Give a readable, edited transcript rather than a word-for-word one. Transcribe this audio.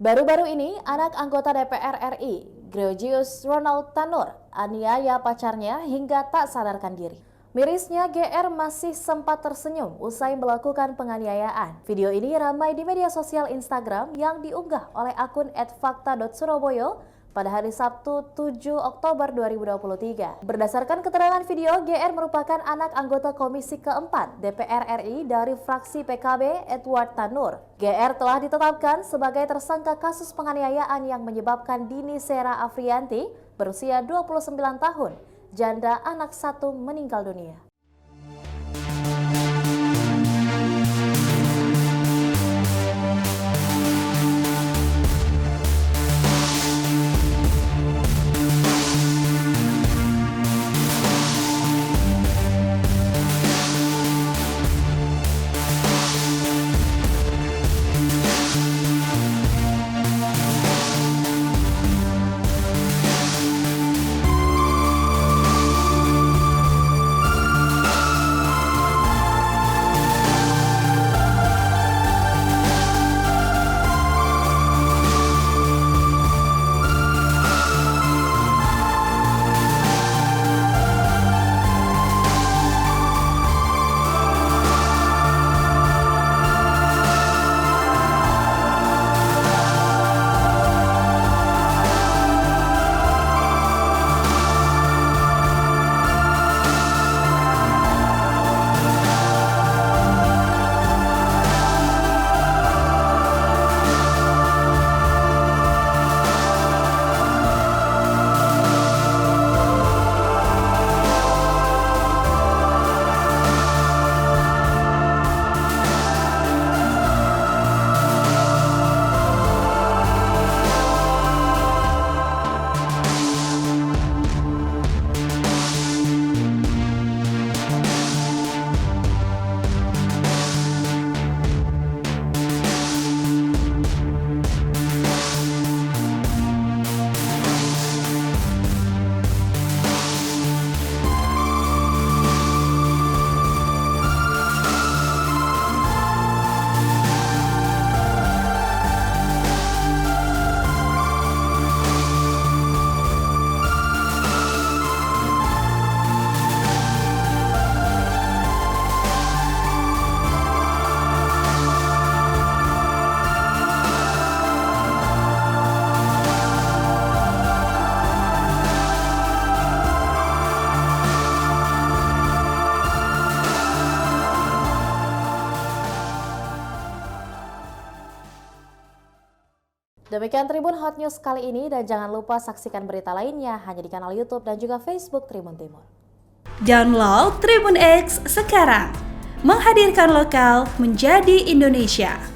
Baru-baru ini, anak anggota DPR RI, Georgius Ronald Tanur, aniaya pacarnya hingga tak sadarkan diri. Mirisnya, GR masih sempat tersenyum usai melakukan penganiayaan. Video ini ramai di media sosial Instagram yang diunggah oleh akun @fakta.surabaya pada hari Sabtu 7 Oktober 2023. Berdasarkan keterangan video, GR merupakan anak anggota Komisi keempat DPR RI dari fraksi PKB Edward Tanur. GR telah ditetapkan sebagai tersangka kasus penganiayaan yang menyebabkan Dini Sera Afrianti berusia 29 tahun, janda anak satu meninggal dunia. Demikian Tribun Hot News kali ini, dan jangan lupa saksikan berita lainnya hanya di kanal YouTube dan juga Facebook Tribun Timur. Download Tribun X sekarang, menghadirkan lokal menjadi Indonesia.